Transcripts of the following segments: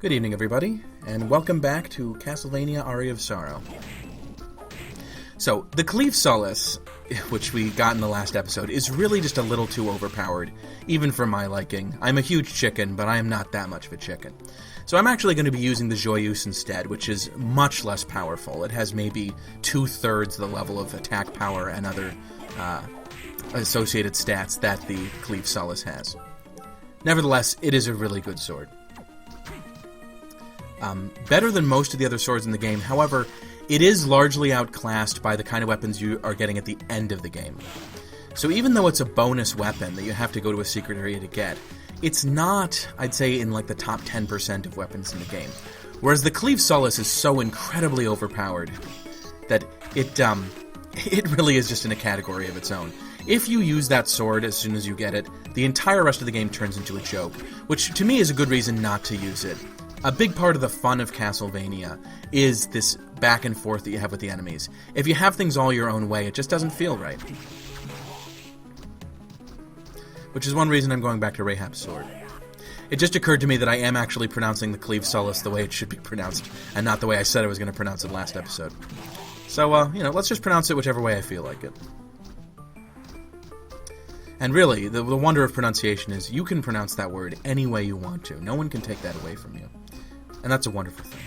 Good evening, everybody, and welcome back to Castlevania Aria of Sorrow. So, the Cleave Solace, which we got in the last episode, is really just a little too overpowered, even for my liking. I'm a huge chicken, but I am not that much of a chicken. So I'm actually going to be using the Joyeuse instead, which is much less powerful. It has maybe 2/3 the level of attack power and other associated stats that the Cleave Solace has. Nevertheless, it is a really good sword. Better than most of the other swords in the game, however, it is largely outclassed by the kind of weapons you are getting at the end of the game. So even though it's a bonus weapon that you have to go to a secret area to get, it's not, I'd say, in like the top 10% of weapons in the game. Whereas the Cleave Solace is so incredibly overpowered that it really is just in a category of its own. If you use that sword as soon as you get it, the entire rest of the game turns into a joke, which to me is a good reason not to use it. A big part of the fun of Castlevania is this back and forth that you have with the enemies. If you have things all your own way, it just doesn't feel right. Which is one reason I'm going back to Rahab's sword. It just occurred to me that I am actually pronouncing the Cleave Solace the way it should be pronounced, and not the way I said I was going to pronounce it last episode. So, let's just pronounce it whichever way I feel like it. And really, the wonder of pronunciation is you can pronounce that word any way you want to. No one can take that away from you. And that's a wonderful thing.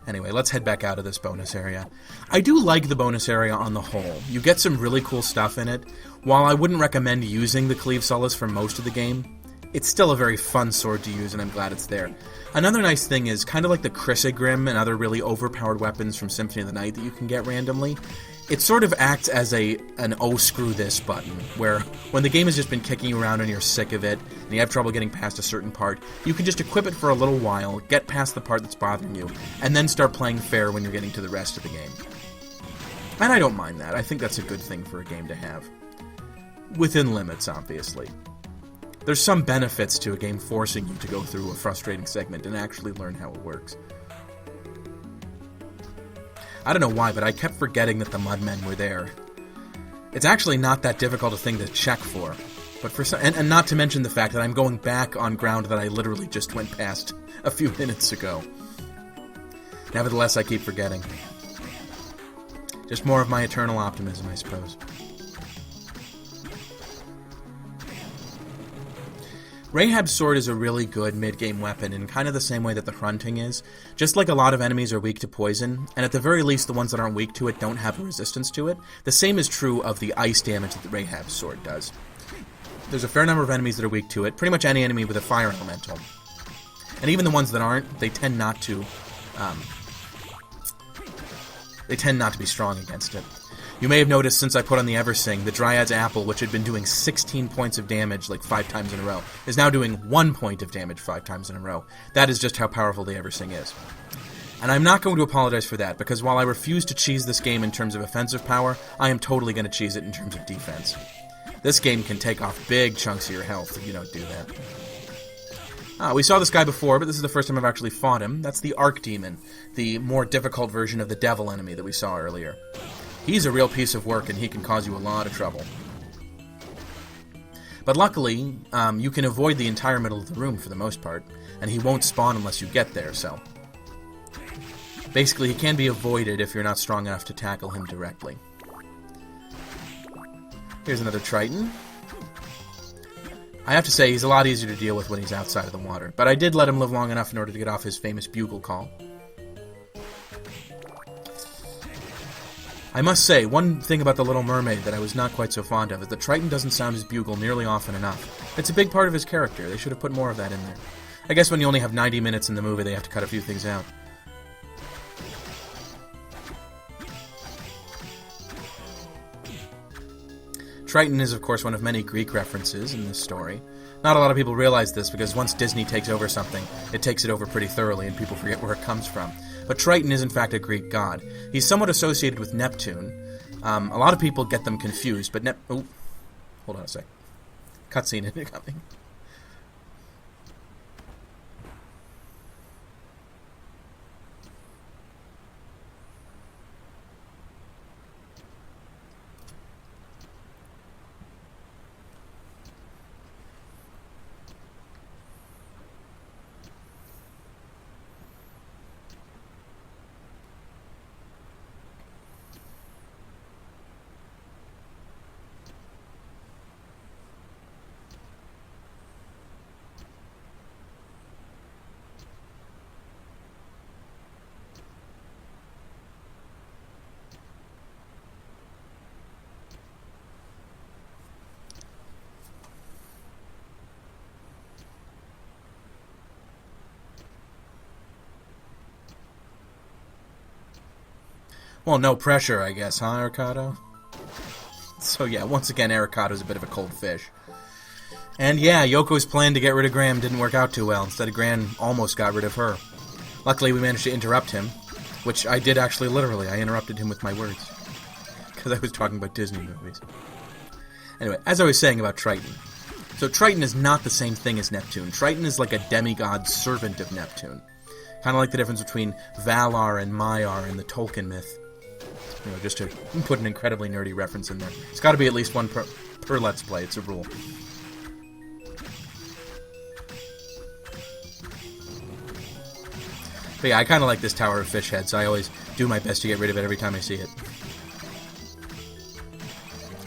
Anyway, let's head back out of this bonus area. I do like the bonus area on the whole. You get some really cool stuff in it. While I wouldn't recommend using the Cleave Solace for most of the game, it's still a very fun sword to use, and I'm glad it's there. Another nice thing is, kind of like the Chrysogrim and other really overpowered weapons from Symphony of the Night that you can get randomly, it sort of acts as an oh screw this button, where when the game has just been kicking you around and you're sick of it, and you have trouble getting past a certain part, you can just equip it for a little while, get past the part that's bothering you, and then start playing fair when you're getting to the rest of the game. And I don't mind that. I think that's a good thing for a game to have. Within limits, obviously. There's some benefits to a game forcing you to go through a frustrating segment and actually learn how it works. I don't know why, but I kept forgetting that the Mudmen were there. It's actually not that difficult a thing to check for. But for some, and not to mention the fact that I'm going back on ground that I literally just went past a few minutes ago. Nevertheless, I keep forgetting. Just more of my eternal optimism, I suppose. Rahab's sword is a really good mid-game weapon in kind of the same way that the Hrunting is. Just like a lot of enemies are weak to poison, and at the very least the ones that aren't weak to it don't have a resistance to it, the same is true of the ice damage that the Rahab's sword does. There's a fair number of enemies that are weak to it, pretty much any enemy with a fire elemental. And even the ones that aren't, they tend not to be strong against it. You may have noticed since I put on the Eversing, the Dryad's Apple, which had been doing 16 points of damage like 5 times in a row, is now doing 1 point of damage 5 times in a row. That is just how powerful the Eversing is. And I'm not going to apologize for that, because while I refuse to cheese this game in terms of offensive power, I am totally going to cheese it in terms of defense. This game can take off big chunks of your health if you don't do that. We saw this guy before, but this is the first time I've actually fought him. That's the Archdemon, the more difficult version of the devil enemy that we saw earlier. He's a real piece of work, and he can cause you a lot of trouble. But luckily, you can avoid the entire middle of the room for the most part, and he won't spawn unless you get there, so... Basically, he can be avoided if you're not strong enough to tackle him directly. Here's another Triton. I have to say, he's a lot easier to deal with when he's outside of the water, but I did let him live long enough in order to get off his famous bugle call. I must say, one thing about the Little Mermaid that I was not quite so fond of is that Triton doesn't sound his bugle nearly often enough. It's a big part of his character. They should have put more of that in there. I guess when you only have 90 minutes in the movie, they have to cut a few things out. Triton is, of course, one of many Greek references in this story. Not a lot of people realize this, because once Disney takes over something, it takes it over pretty thoroughly, and people forget where it comes from. But Triton is, in fact, a Greek god. He's somewhat associated with Neptune. A lot of people get them confused, but oh, hold on a sec. Cutscene incoming. Well, no pressure, I guess, huh, Arcado? So yeah, once again, Aricado's a bit of a cold fish. And yeah, Yoko's plan to get rid of Graham didn't work out too well. Instead, Graham almost got rid of her. Luckily, we managed to interrupt him, which I did actually literally. I interrupted him with my words. Because I was talking about Disney movies. Anyway, as I was saying about Triton. So Triton is not the same thing as Neptune. Triton is like a demigod servant of Neptune. Kind of like the difference between Valar and Maiar in the Tolkien myth. You know, just to put an incredibly nerdy reference in there. It's got to be at least one per Let's Play. It's a rule. But yeah, I kind of like this Tower of Fish Head, so I always do my best to get rid of it every time I see it.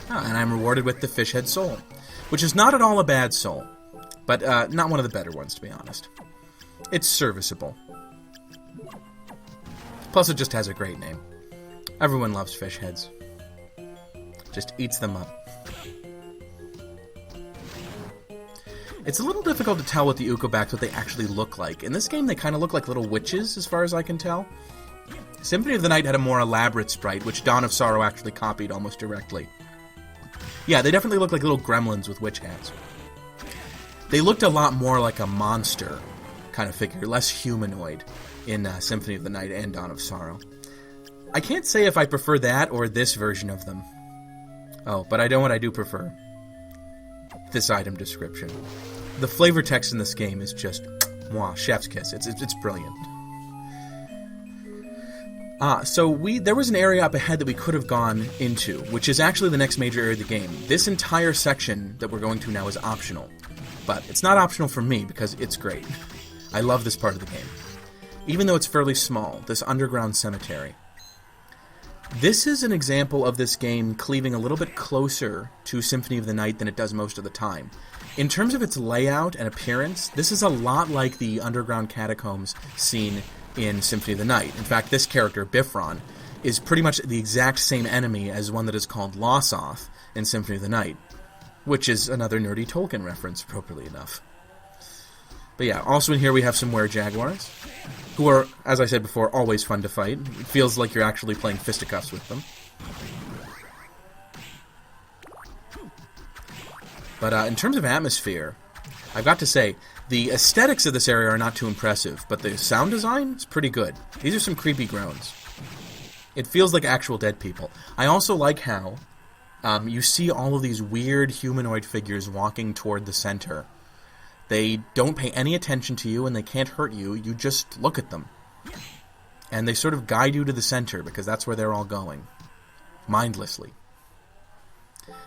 And I'm rewarded with the Fish Head Soul, which is not at all a bad soul, but not one of the better ones, to be honest. It's serviceable. Plus, it just has a great name. Everyone loves fish heads. Just eats them up. It's a little difficult to tell with the Ukobaks what they actually look like. In this game, they kind of look like little witches, as far as I can tell. Symphony of the Night had a more elaborate sprite, which Dawn of Sorrow actually copied almost directly. Yeah, they definitely look like little gremlins with witch hats. They looked a lot more like a monster kind of figure, less humanoid in Symphony of the Night and Dawn of Sorrow. I can't say if I prefer that or this version of them. Oh, but I know what I do prefer. This item description. The flavor text in this game is just, mwah, chef's kiss. It's brilliant. So there was an area up ahead that we could have gone into, which is actually the next major area of the game. This entire section that we're going to now is optional. But it's not optional for me, because it's great. I love this part of the game. Even though it's fairly small, this underground cemetery. This is an example of this game cleaving a little bit closer to Symphony of the Night than it does most of the time. In terms of its layout and appearance, this is a lot like the underground catacombs seen in Symphony of the Night. In fact, this character, Bifron, is pretty much the exact same enemy as one that is called Lossoth in Symphony of the Night, which is another nerdy Tolkien reference, appropriately enough. But yeah, also in here we have some were-jaguars, who are, as I said before, always fun to fight. It feels like you're actually playing fisticuffs with them. But in terms of atmosphere, I've got to say, the aesthetics of this area are not too impressive, but the sound design is pretty good. These are some creepy groans. It feels like actual dead people. I also like how you see all of these weird humanoid figures walking toward the center. They don't pay any attention to you and they can't hurt you. You just look at them. And they sort of guide you to the center because that's where they're all going. Mindlessly.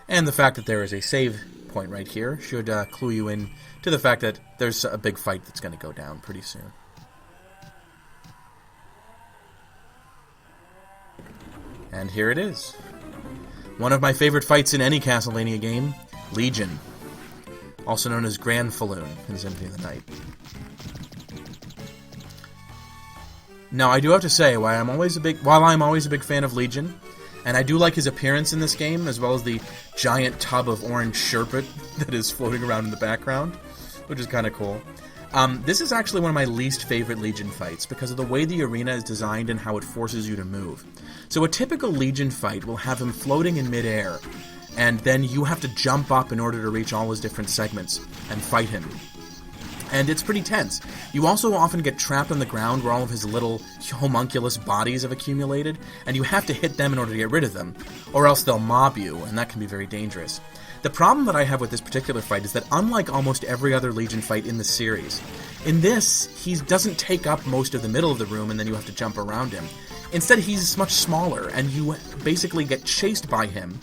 And the fact that there is a save point right here should clue you in to the fact that there's a big fight that's going to go down pretty soon. And here it is. One of my favorite fights in any Castlevania game, Legion. Also known as Grand Falloon in Symphony of the Night. Now, I do have to say, while I'm always a big fan of Legion, and I do like his appearance in this game, as well as the giant tub of orange sherbet that is floating around in the background, which is kind of cool. This is actually one of my least favorite Legion fights, because of the way the arena is designed and how it forces you to move. So a typical Legion fight will have him floating in midair, and then you have to jump up in order to reach all his different segments and fight him. And it's pretty tense. You also often get trapped on the ground where all of his little homunculus bodies have accumulated, and you have to hit them in order to get rid of them, or else they'll mob you, and that can be very dangerous. The problem that I have with this particular fight is that unlike almost every other Legion fight in the series, in this, he doesn't take up most of the middle of the room and then you have to jump around him. Instead, he's much smaller, and you basically get chased by him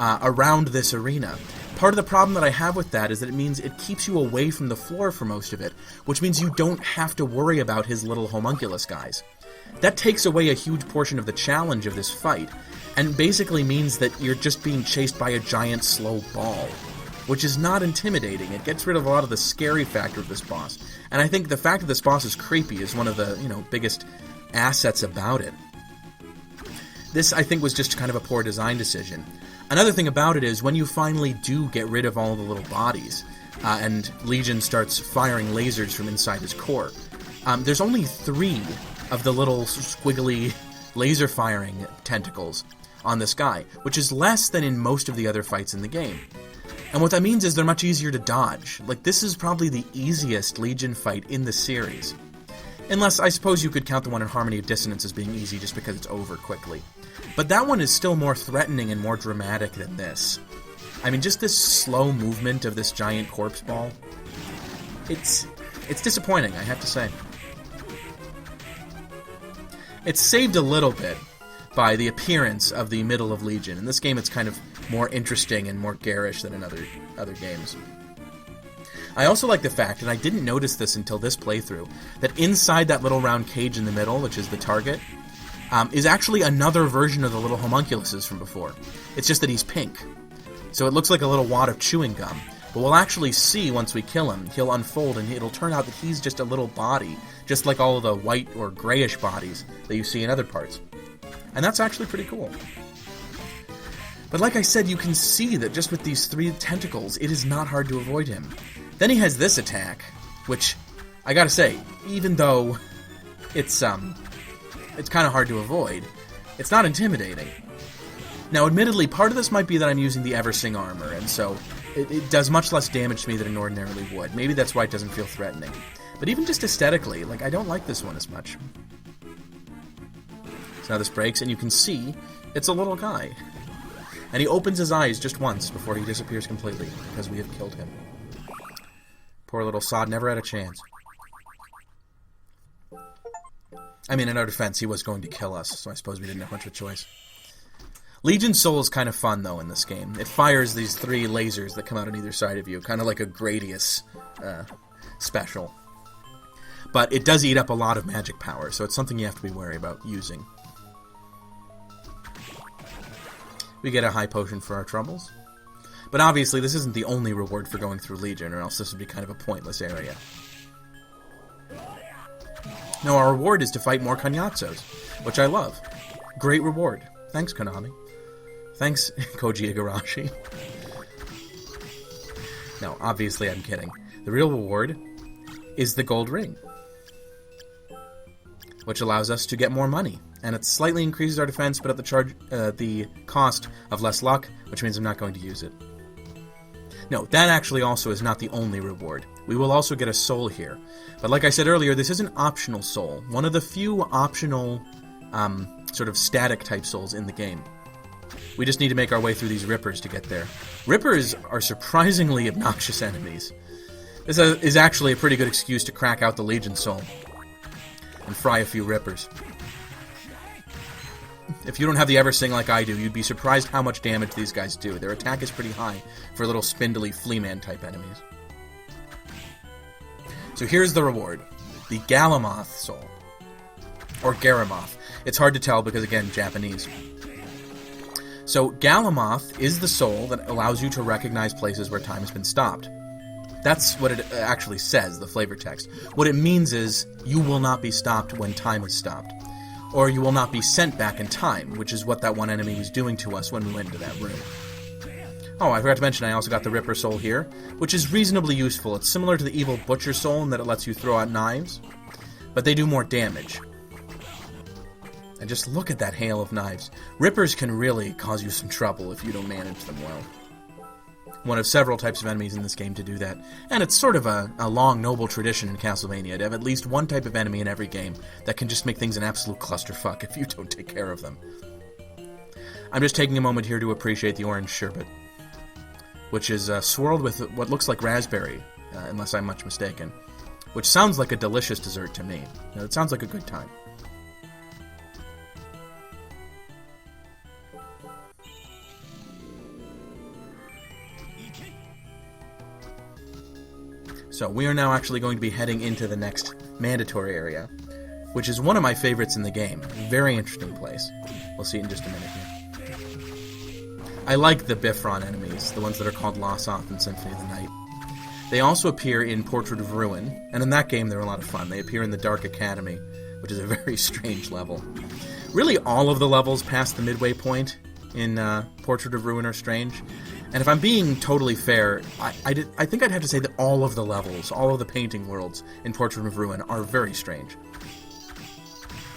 around this arena. Part of the problem that I have with that is that it means it keeps you away from the floor for most of it, which means you don't have to worry about his little homunculus guys. That takes away a huge portion of the challenge of this fight, and basically means that you're just being chased by a giant slow ball, which is not intimidating. It gets rid of a lot of the scary factor of this boss, and I think the fact that this boss is creepy is one of the, biggest assets about it. This, I think, was just kind of a poor design decision. Another thing about it is when you finally do get rid of all the little bodies, and Legion starts firing lasers from inside his core, there's only 3 of the little squiggly laser-firing tentacles on this guy, which is less than in most of the other fights in the game. And what that means is they're much easier to dodge. Like, this is probably the easiest Legion fight in the series. Unless, I suppose you could count the one in Harmony of Dissonance as being easy just because it's over quickly. But that one is still more threatening and more dramatic than this. I mean, just this slow movement of this giant corpse ball. It's disappointing, I have to say. It's saved a little bit by the appearance of the middle of Legion. In this game, it's kind of more interesting and more garish than in other games. I also like the fact, and I didn't notice this until this playthrough, that inside that little round cage in the middle, which is the target, is actually another version of the little homunculuses from before. It's just that he's pink. So it looks like a little wad of chewing gum. But we'll actually see once we kill him, he'll unfold and it'll turn out that he's just a little body, just like all of the white or grayish bodies that you see in other parts. And that's actually pretty cool. But like I said, you can see that just with these 3 tentacles, it is not hard to avoid him. Then he has this attack, which, I gotta say, even though it's kind of hard to avoid, it's not intimidating. Now, admittedly, part of this might be that I'm using the Eversing armor, and so it does much less damage to me than it ordinarily would. Maybe that's why it doesn't feel threatening. But even just aesthetically, like, I don't like this one as much. So now this breaks, and you can see it's a little guy. And he opens his eyes just once before he disappears completely, because we have killed him. Poor little sod never had a chance. I mean, in our defense, he was going to kill us, so I suppose we didn't have much of a choice. Legion Soul is kind of fun, though, in this game. It fires these 3 lasers that come out on either side of you, kind of like a Gradius special. But it does eat up a lot of magic power, so it's something you have to be wary about using. We get a high potion for our troubles. But obviously, this isn't the only reward for going through Legion, or else this would be kind of a pointless area. No, our reward is to fight more Kanyatsos, which I love. Great reward. Thanks, Konami. Thanks, Koji Igarashi. No, obviously I'm kidding. The real reward is the gold ring, which allows us to get more money. And it slightly increases our defense, but at the cost of less luck, which means I'm not going to use it. No, that actually also is not the only reward. We will also get a soul here. But like I said earlier, this is an optional soul. One of the few optional, sort of static-type souls in the game. We just need to make our way through these Rippers to get there. Rippers are surprisingly obnoxious enemies. This is actually a pretty good excuse to crack out the Legion Soul and fry a few Rippers. If you don't have the Eversing like I do, you'd be surprised how much damage these guys do. Their attack is pretty high for little spindly Fleaman-type enemies. So here's the reward. The Galamoth Soul. Or Garamoth. It's hard to tell because, again, Japanese. So Galamoth is the soul that allows you to recognize places where time has been stopped. That's what it actually says, the flavor text. What it means is, you will not be stopped when time is stopped. Or you will not be sent back in time, which is what that one enemy was doing to us when we went into that room. Oh, I forgot to mention I also got the Ripper Soul here, which is reasonably useful. It's similar to the Evil Butcher Soul in that it lets you throw out knives, but they do more damage. And just look at that hail of knives. Rippers can really cause you some trouble if you don't manage them well. One of several types of enemies in this game to do that. And it's sort of a long, noble tradition in Castlevania to have at least one type of enemy in every game that can just make things an absolute clusterfuck if you don't take care of them. I'm just taking a moment here to appreciate the orange sherbet, which is swirled with what looks like raspberry, unless I'm much mistaken, which sounds like a delicious dessert to me. It sounds like a good time. So we are now actually going to be heading into the next mandatory area, which is one of my favorites in the game. Very interesting place. We'll see it in just a minute here. I like the Bifron enemies, the ones that are called Lossoth and Symphony of the Night. They also appear in Portrait of Ruin, and in that game they're a lot of fun. They appear in the Dark Academy, which is a very strange level. Really, all of the levels past the midway point in Portrait of Ruin are strange. And if I'm being totally fair, I think I'd have to say that all of the levels, all of the painting worlds in Portrait of Ruin are very strange.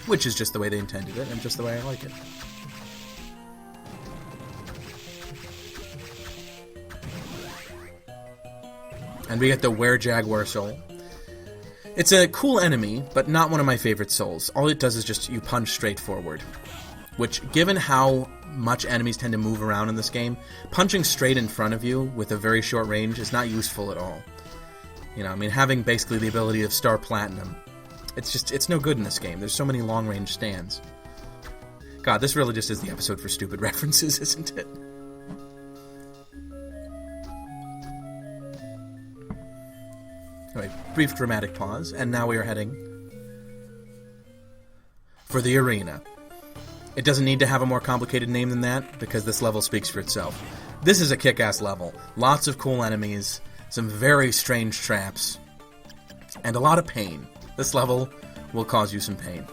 which is just the way they intended it, and just the way I like it. And we get the Were-Jaguar soul. It's a cool enemy, but not one of my favorite souls. All it does is just you punch straight forward. Which, given how much enemies tend to move around in this game, punching straight in front of you with a very short range is not useful at all. You know, I mean, having basically the ability of Star Platinum, it's no good in this game. There's so many long-range stands. God, this really just is the episode for stupid references, isn't it? Anyway, brief dramatic pause, and now we are heading for the arena. It doesn't need to have a more complicated name than that, because this level speaks for itself. This is a kick-ass level. Lots of cool enemies, some very strange traps, and a lot of pain. This level will cause you some pain.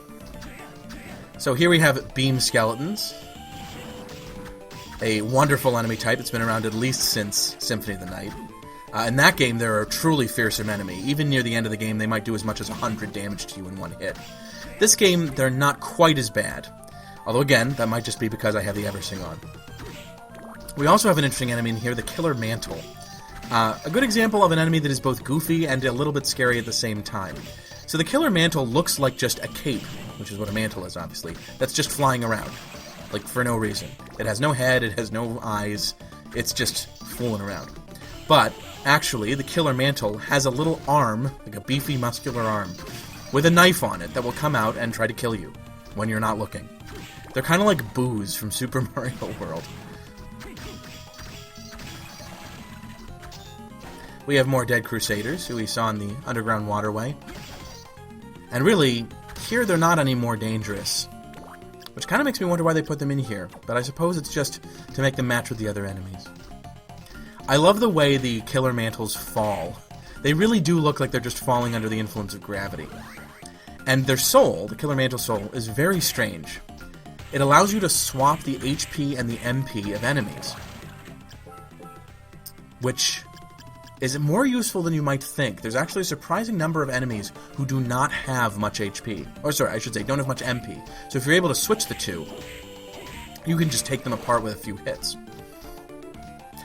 So here we have beam skeletons, a wonderful enemy type that's been around at least since Symphony of the Night. In that game, they're a truly fearsome enemy. Even near the end of the game, they might do as much as 100 damage to you in one hit. This game, they're not quite as bad. Although, again, that might just be because I have the Eversing on. We also have an interesting enemy in here, the Killer Mantle. A good example of an enemy that is both goofy and a little bit scary at the same time. So the Killer Mantle looks like just a cape, which is what a mantle is, obviously, that's just flying around, like, for no reason. It has no head, it has no eyes, it's just fooling around. But, actually, the Killer Mantle has a little arm, like a beefy, muscular arm, with a knife on it that will come out and try to kill you when you're not looking. They're kind of like Boos from Super Mario World. We have more dead Crusaders, who we saw in the underground waterway. And really, here they're not any more dangerous. Which kind of makes me wonder why they put them in here, but I suppose it's just to make them match with the other enemies. I love the way the Killer Mantles fall. They really do look like they're just falling under the influence of gravity. And their soul, the Killer Mantle soul, is very strange. It allows you to swap the HP and the MP of enemies, which is more useful than you might think. There's actually a surprising number of enemies who do not have much HP. Or sorry, I should say, don't have much MP. So if you're able to switch the two, you can just take them apart with a few hits.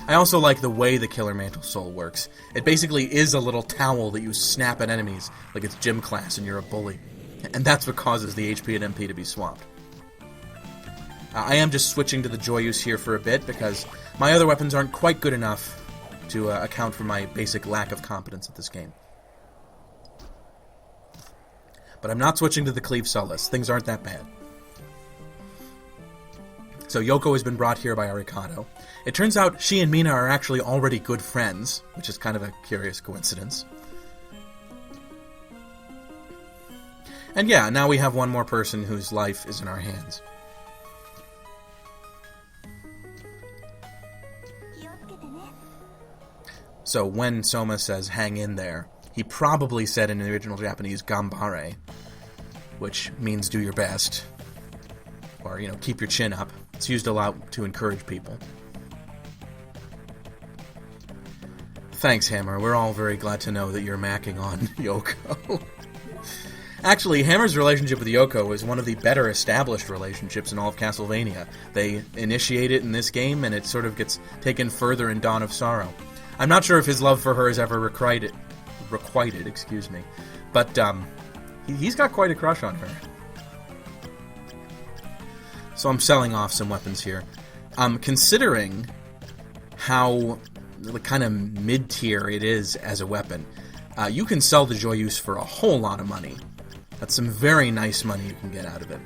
I also like the way the Killer Mantle soul works. It basically is a little towel that you snap at enemies like it's gym class and you're a bully. And that's what causes the HP and MP to be swapped. I am just switching to the Joyous here for a bit because my other weapons aren't quite good enough to account for my basic lack of competence at this game. But I'm not switching to the Cleave Solace. Things aren't that bad. So Yoko has been brought here by Arikado. It turns out she and Mina are actually already good friends, which is kind of a curious coincidence. And yeah, now we have one more person whose life is in our hands. So when Soma says, hang in there, he probably said in the original Japanese, gambare, which means do your best. Or, you know, keep your chin up. It's used a lot to encourage people. Thanks, Hammer. We're all very glad to know that you're macking on Yoko. Actually, Hammer's relationship with Yoko is one of the better established relationships in all of Castlevania. They initiate it in this game, and it sort of gets taken further in Dawn of Sorrow. I'm not sure if his love for her is ever requited, but he's got quite a crush on her. So I'm selling off some weapons here. Considering how kind of mid-tier it is as a weapon, you can sell the Joyeuse for a whole lot of money. That's some very nice money you can get out of it.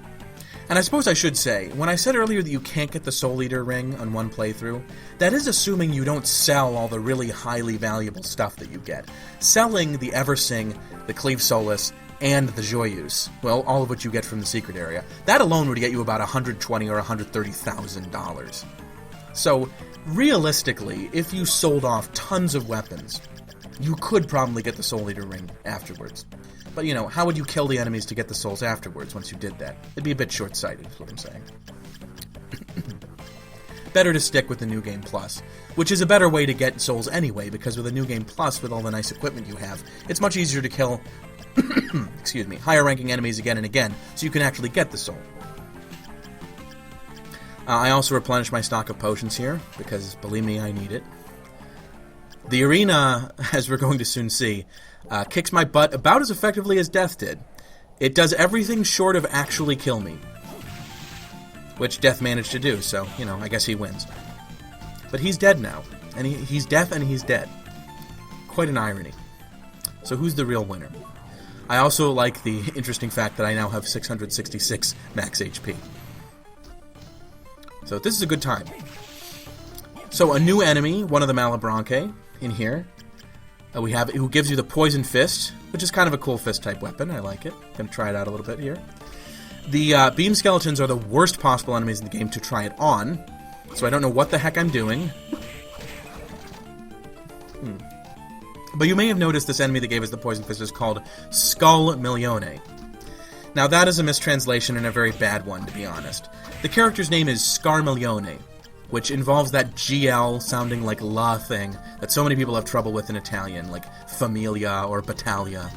And I suppose I should say, when I said earlier that you can't get the Soul Eater ring on one playthrough, that is assuming you don't sell all the really highly valuable stuff that you get. Selling the Eversing, the Cleave Solace, and the Joyeuse, well, all of which you get from the secret area, that alone would get you about $120,000 or $130,000. So, realistically, if you sold off tons of weapons, you could probably get the Soul Eater ring afterwards. But, you know, how would you kill the enemies to get the souls afterwards once you did that? It'd be a bit short-sighted, is what I'm saying. Better to stick with the New Game Plus, which is a better way to get souls anyway, because with the New Game Plus, with all the nice equipment you have, it's much easier to kill excuse me, higher ranking enemies again and again, so you can actually get the soul. I also replenish my stock of potions here, because, believe me, I need it. The arena, as we're going to soon see, kicks my butt about as effectively as Death did. It does everything short of actually kill me, which Death managed to do, so, you know, I guess he wins. But he's dead now, and he's deaf and he's dead. Quite an irony. So who's the real winner? I also like the interesting fact that I now have 666 max HP. So this is a good time. So a new enemy, one of the Malabranche, in here. We have who gives you the Poison Fist, which is kind of a cool fist-type weapon. I like it. Gonna try it out a little bit here. The Beam Skeletons are the worst possible enemies in the game to try it on, so I don't know what the heck I'm doing. But you may have noticed this enemy that gave us the Poison Fist is called Skull Milione. Now that is a mistranslation and a very bad one, to be honest. The character's name is Scarmiglione, which involves that GL sounding like la thing that so many people have trouble with in Italian, like familia or battaglia.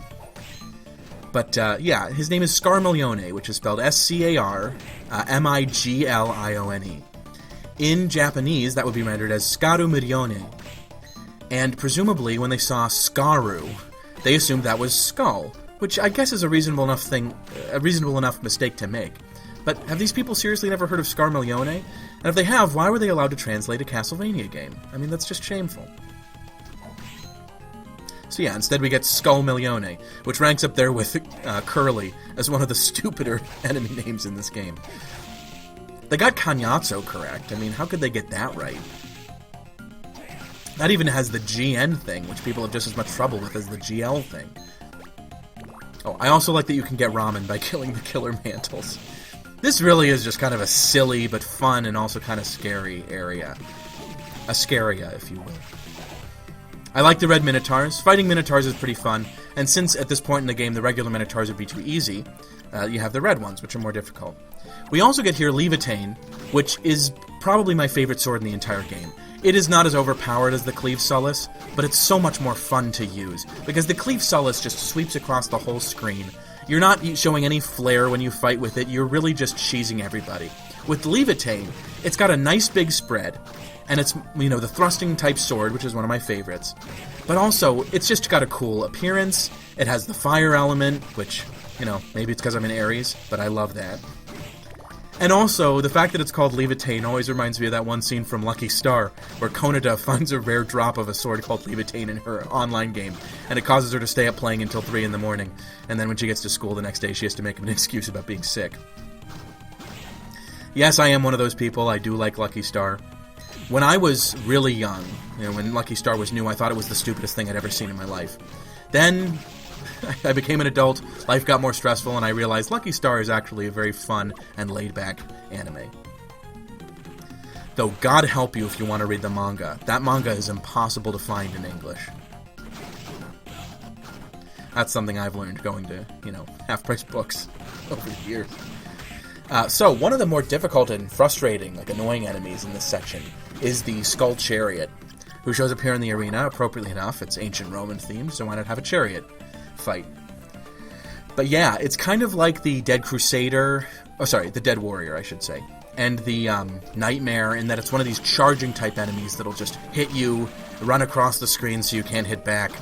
But yeah, his name is Scarmiglione, which is spelled S-C-A-R-M-I-G-L-I-O-N-E. In Japanese, that would be rendered as Skaru Milione. And presumably, when they saw Skaru, they assumed that was skull, which I guess is a reasonable enough mistake to make. But have these people seriously never heard of Scarmiglione? And if they have, why were they allowed to translate a Castlevania game? I mean, that's just shameful. So yeah, instead we get Skull Milione, which ranks up there with Curly as one of the stupider enemy names in this game. They got Cagnazzo correct. I mean, how could they get that right? That even has the GN thing, which people have just as much trouble with as the GL thing. Oh, I also like that you can get ramen by killing the killer mantles. This really is just kind of a silly but fun and also kind of scary area. A scaria, if you will. I like the red Minotaurs. Fighting Minotaurs is pretty fun, and since at this point in the game the regular Minotaurs would be too easy, you have the red ones, which are more difficult. We also get here Levitain, which is probably my favorite sword in the entire game. It is not as overpowered as the Cleave Sullus, but it's so much more fun to use, because the Cleave Sullus just sweeps across the whole screen. You're not showing any flair when you fight with it, you're really just cheesing everybody. With Levitain, it's got a nice big spread, and it's, you know, the thrusting type sword, which is one of my favorites. But also, it's just got a cool appearance, it has the fire element, which, you know, maybe it's because I'm in Aries, but I love that. And also, the fact that it's called Levitain always reminds me of that one scene from Lucky Star, where Konada finds a rare drop of a sword called Levitain in her online game, and it causes her to stay up playing until 3 in the morning, and then when she gets to school the next day she has to make an excuse about being sick. Yes, I am one of those people, I do like Lucky Star. When I was really young, you know, when Lucky Star was new, I thought it was the stupidest thing I'd ever seen in my life. Then I became an adult, life got more stressful, and I realized Lucky Star is actually a very fun and laid-back anime. Though God help you if you want to read the manga. That manga is impossible to find in English. That's something I've learned going to, you know, half-price books over the years. So, one of the more difficult and frustrating, like annoying enemies in this section is the Skull Chariot, who shows up here in the arena, appropriately enough. It's ancient Roman themed, so why not have a chariot fight? But yeah, it's kind of like the Dead Crusader, the Dead Warrior, I should say, and the Nightmare, in that it's one of these charging type enemies that'll just hit you, run across the screen so you can't hit back,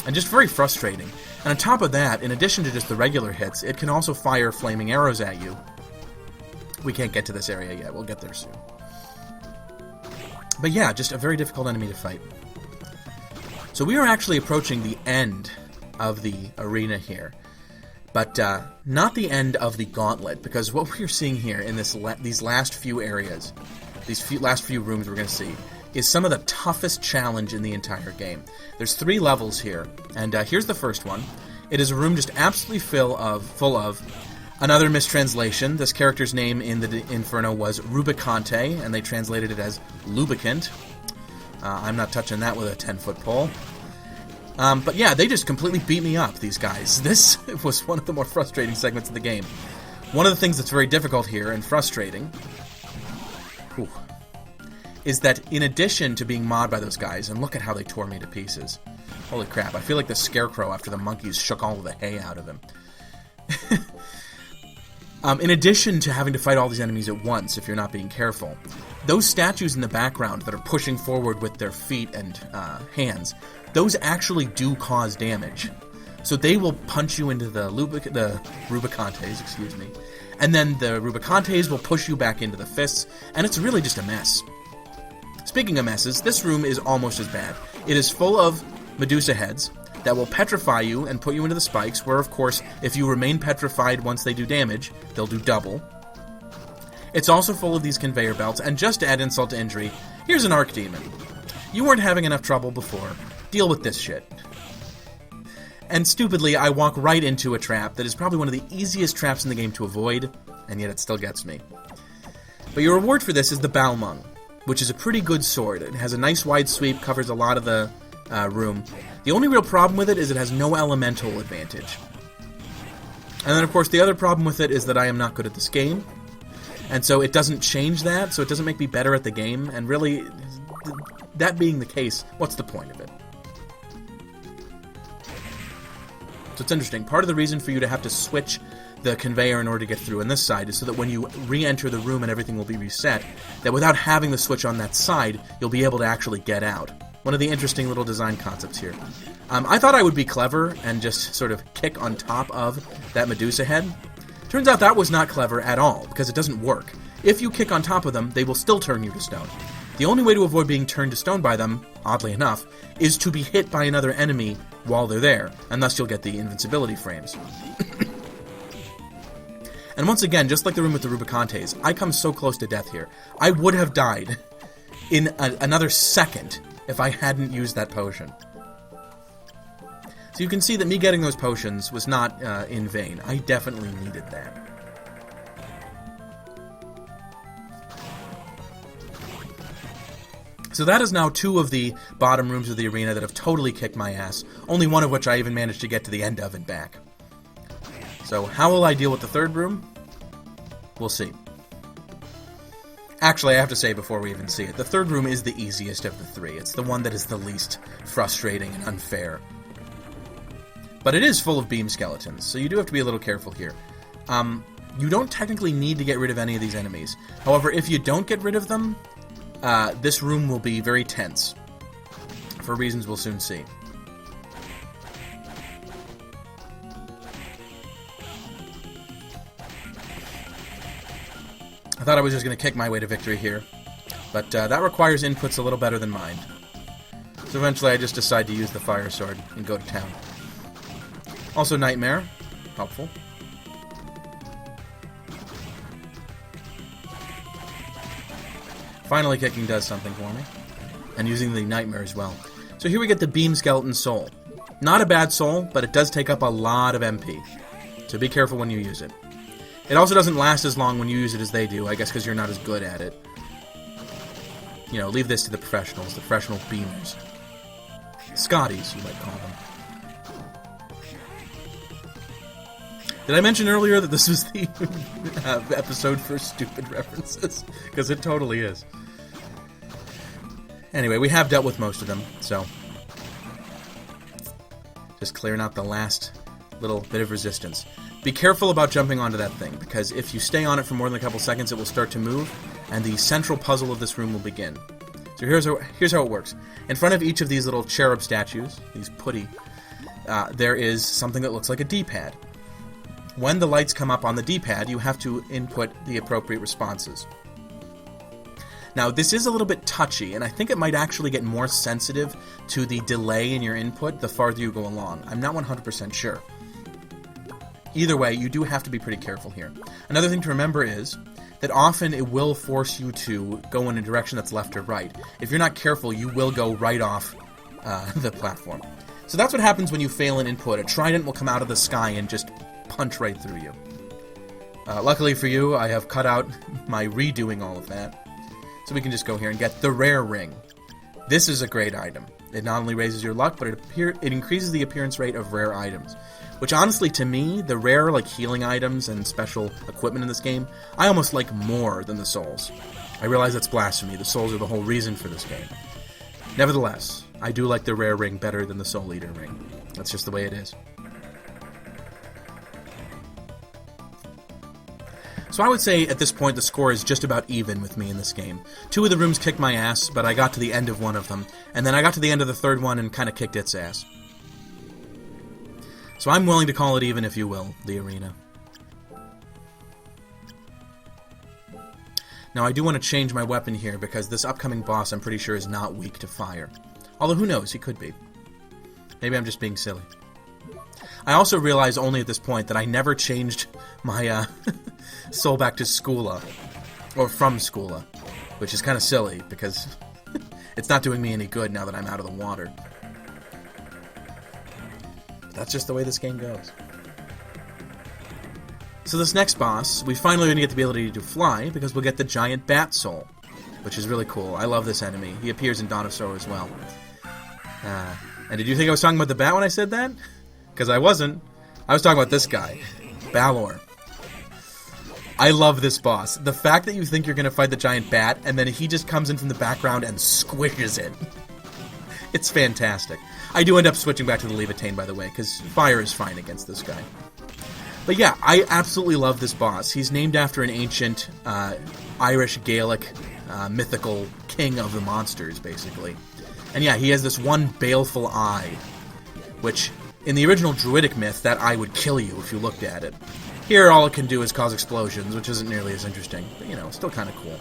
and just very frustrating. And on top of that, in addition to just the regular hits, it can also fire flaming arrows at you. We can't get to this area yet, we'll get there soon. But yeah, just a very difficult enemy to fight. So we are actually approaching the end of the arena here, but not the end of the gauntlet, because what we're seeing here in these last few areas, last few rooms we're going to see, is some of the toughest challenge in the entire game. There's 3 levels here, and here's the first one. It is a room just absolutely full of another mistranslation. This character's name in the Inferno was Rubicante, and they translated it as Lubricant. I'm not touching that with a 10-foot pole. But yeah, they just completely beat me up, these guys. This was one of the more frustrating segments of the game. One of the things that's very difficult here and frustrating is that in addition to being mauled by those guys, and look at how they tore me to pieces, Holy crap, I feel like the scarecrow after the monkeys shook all of the hay out of him. In addition to having to fight all these enemies at once, if you're not being careful, those statues in the background that are pushing forward with their feet and hands, those actually do cause damage. So they will punch you into the Rubicantes, excuse me, and then the Rubicantes will push you back into the fists, and it's really just a mess. Speaking of messes, this room is almost as bad. It is full of Medusa heads that will petrify you and put you into the spikes, where, of course, if you remain petrified once they do damage, they'll do double. It's also full of these conveyor belts, and just to add insult to injury, here's an Archdemon. You weren't having enough trouble before. Deal with this shit. And stupidly, I walk right into a trap that is probably one of the easiest traps in the game to avoid, and yet it still gets me. But your reward for this is the Balmung, which is a pretty good sword. It has a nice wide sweep, covers a lot of the room. The only real problem with it is it has no elemental advantage. And then, of course, the other problem with it is that I am not good at this game, and so it doesn't change that, so it doesn't make me better at the game, and really, that being the case, what's the point of it? So it's interesting. Part of the reason for you to have to switch the conveyor in order to get through on this side is so that when you re-enter the room and everything will be reset, that without having the switch on that side, you'll be able to actually get out. One of the interesting little design concepts here. I thought I would be clever and just sort of kick on top of that Medusa head. Turns out that was not clever at all, because it doesn't work. If you kick on top of them, they will still turn you to stone. The only way to avoid being turned to stone by them, oddly enough, is to be hit by another enemy while they're there, and thus you'll get the invincibility frames. And once again, just like the room with the Rubicantes, I come so close to death here. I would have died in another second if I hadn't used that potion. So you can see that me getting those potions was not in vain. I definitely needed that. So that is now 2 of the bottom rooms of the arena that have totally kicked my ass, only one of which I even managed to get to the end of and back. So how will I deal with the 3rd room? We'll see. Actually, I have to say before we even see it, the 3rd room is the easiest of the 3. It's the one that is the least frustrating and unfair. But it is full of beam skeletons, so you do have to be a little careful here. You don't technically need to get rid of any of these enemies. However, if you don't get rid of them, this room will be very tense, for reasons we'll soon see. I thought I was just going to kick my way to victory here, but that requires inputs a little better than mine. So eventually I just decide to use the fire sword and go to town. Also Nightmare, helpful. Finally kicking does something for me, and using the Nightmare as well. So here we get the Beam Skeleton Soul. Not a bad soul, but it does take up a lot of MP, so be careful when you use it. It also doesn't last as long when you use it as they do, I guess because you're not as good at it. You know, leave this to the professionals, the professional beamers. Scotties, you might call them. Did I mention earlier that this was the episode for stupid references? Because it totally is. Anyway, we have dealt with most of them, so just clearing out the last little bit of resistance. Be careful about jumping onto that thing, because if you stay on it for more than a couple seconds, it will start to move, and the central puzzle of this room will begin. So here's how it works. In front of each of these little cherub statues, these putty, there is something that looks like a D-pad. When the lights come up on the D-pad, you have to input the appropriate responses. Now, this is a little bit touchy, and I think it might actually get more sensitive to the delay in your input the farther you go along. I'm not 100% sure. Either way, you do have to be pretty careful here. Another thing to remember is that often it will force you to go in a direction that's left or right. If you're not careful, you will go right off the platform. So that's what happens when you fail an input. A trident will come out of the sky and just punch right through you. Luckily for you, I have cut out my redoing all of that. So we can just go here and get the rare ring. This is a great item. It not only raises your luck, but it increases the appearance rate of rare items. Which honestly, to me, the rare healing items and special equipment in this game, I almost like more than the souls. I realize that's blasphemy. The souls are the whole reason for this game. Nevertheless, I do like the rare ring better than the Soul Eater ring. That's just the way it is. So I would say at this point the score is just about even with me in this game. 2 of the rooms kicked my ass, but I got to the end of one of them, and then I got to the end of the third one and kind of kicked its ass. So I'm willing to call it even, if you will, the arena. Now I do want to change my weapon here, because this upcoming boss I'm pretty sure is not weak to fire. Although who knows, he could be. Maybe I'm just being silly. I also realize only at this point that I never changed my soul back to Skula, or from Skula, which is kind of silly, because it's not doing me any good now that I'm out of the water. That's just the way this game goes. So this next boss, we finally going to get the ability to fly, because we'll get the giant bat soul, which is really cool. I love this enemy. He appears in Dawn of Sorrow as well. And did you think I was talking about the bat when I said that? Because I wasn't. I was talking about this guy, Balore. I love this boss. The fact that you think you're going to fight the giant bat, and then he just comes in from the background and squishes it. It's fantastic. I do end up switching back to the Levitain, by the way, because fire is fine against this guy. But yeah, I absolutely love this boss. He's named after an ancient Irish Gaelic mythical king of the monsters, basically. And yeah, he has this one baleful eye, which, in the original Druidic myth, that eye would kill you if you looked at it. Here, all it can do is cause explosions, which isn't nearly as interesting, but, you know, still kind of cool.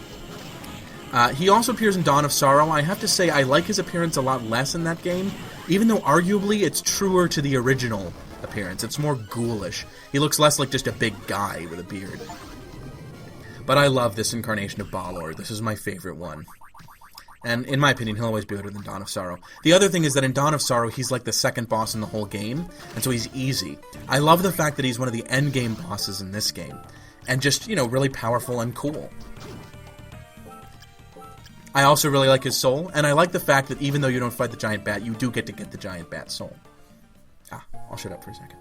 He also appears in Dawn of Sorrow. I have to say, I like his appearance a lot less in that game, even though arguably it's truer to the original appearance. It's more ghoulish. He looks less like just a big guy with a beard. But I love this incarnation of Balore. This is my favorite one. And in my opinion, he'll always be better than Dawn of Sorrow. The other thing is that in Dawn of Sorrow, he's like the second boss in the whole game, and so he's easy. I love the fact that he's one of the endgame bosses in this game, and just, you know, really powerful and cool. I also really like his soul, and I like the fact that even though you don't fight the giant bat, you do get to get the giant bat soul. I'll shut up for a second.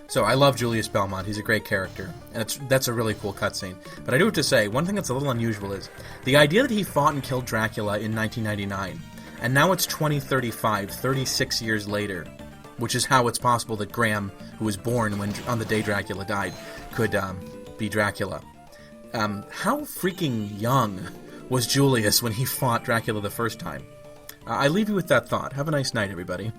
So, I love Julius Belmont. He's a great character, and that's a really cool cutscene. But I do have to say, one thing that's a little unusual is the idea that he fought and killed Dracula in 1999, and now it's 2035, 36 years later, which is how it's possible that Graham, who was born on the day Dracula died, could be Dracula. How freaking young was Julius when he fought Dracula the first time? I leave you with that thought. Have a nice night, everybody.